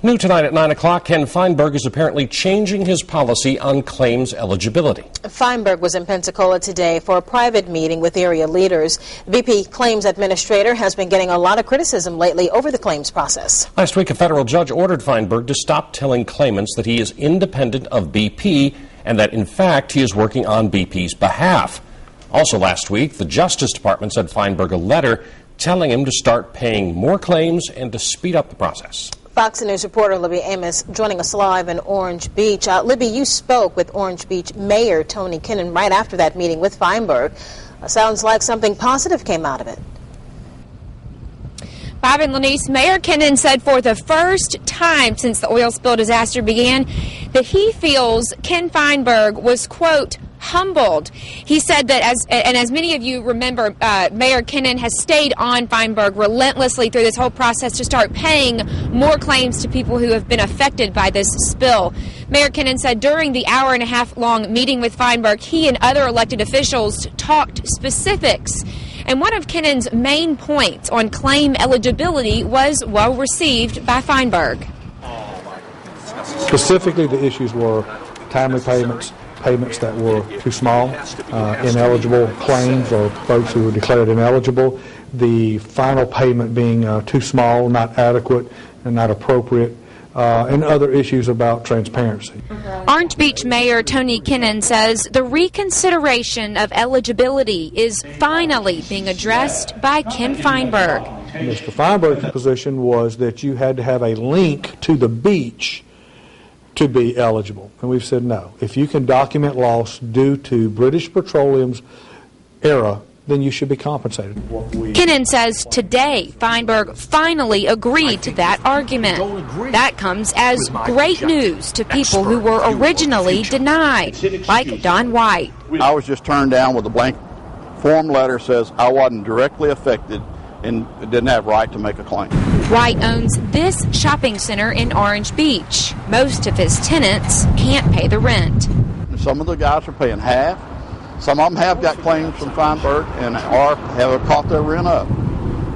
New tonight at 9 o'clock, Ken Feinberg is apparently changing his policy on claims eligibility. Feinberg was in Pensacola today for a private meeting with area leaders. The BP claims administrator has been getting a lot of criticism lately over the claims process. Last week, a federal judge ordered Feinberg to stop telling claimants that he is independent of BP and that, in fact, he is working on BP's behalf. Also last week, the Justice Department sent Feinberg a letter telling him to start paying more claims and to speed up the process. Fox News reporter Libby Amos joining us live in Orange Beach. Libby, you spoke with Orange Beach Mayor Tony Kinnan right after that meeting with Feinberg. Sounds like something positive came out of it. Bob and Lanice, Mayor Kinnan said for the first time since the oil spill disaster began that he feels Ken Feinberg was, quote, humbled. He said that, as many of you remember, Mayor Kinnan has stayed on Feinberg relentlessly through this whole process to start paying more claims to people who have been affected by this spill. Mayor Kinnan said during the hour-and-a-half-long meeting with Feinberg, he and other elected officials talked specifics. And one of Kinnan's main points on claim eligibility was well received by Feinberg. Specifically, the issues were timely payments that were too small, ineligible claims or folks who were declared ineligible, the final payment being too small, not adequate, and not appropriate, and other issues about transparency. Orange Beach Mayor Tony Kinnan says the reconsideration of eligibility is finally being addressed by Ken Feinberg. Mr. Feinberg's position was that you had to have a link to the beach to be eligible. And we've said no. If you can document loss due to British Petroleum's error, then you should be compensated. Kinnan says today Feinberg finally agreed to that argument. That comes as great news to people who were originally denied, like Don White. I was just turned down with a blank form letter says I wasn't directly affected and didn't have right to make a claim. White owns this shopping center in Orange Beach. Most of his tenants can't pay the rent. Some of the guys are paying half. Some of them have got claims from Feinberg and have caught their rent up.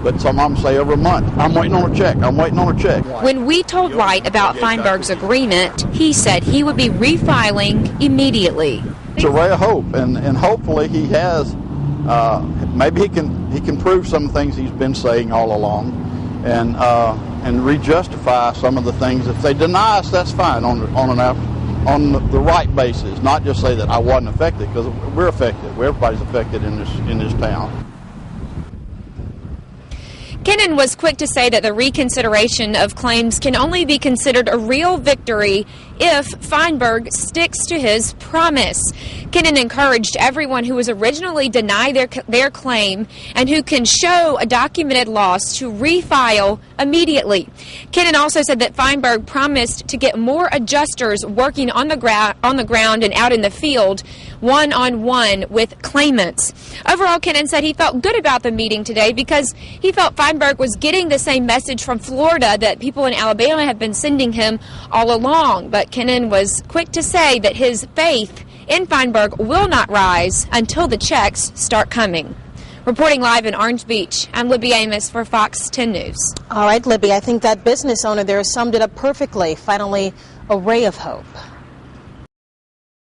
But some of them say every month, I'm waiting on a check, I'm waiting on a check. When we told White about Feinberg's agreement, he said he would be refiling immediately. It's a ray of hope, and hopefully he has, maybe he can prove some things he's been saying all along and re-justify some of the things. If they deny us, that's fine on the right basis, not just say that I wasn't affected, because we're affected. Everybody's affected in this town. Kinnan was quick to say that the reconsideration of claims can only be considered a real victory if Feinberg sticks to his promise. Kinnan encouraged everyone who was originally denied their claim and who can show a documented loss to refile immediately. Kinnan also said that Feinberg promised to get more adjusters working on the ground and out in the field, one-on-one with claimants. Overall, Kinnan said he felt good about the meeting today because he felt Feinberg was getting the same message from Florida that people in Alabama have been sending him all along. But Kinnan was quick to say that his faith in Feinberg will not rise until the checks start coming. Reporting live in Orange Beach, I'm Libby Amos for Fox 10 News. All right, Libby, I think that business owner there summed it up perfectly. Finally, a ray of hope.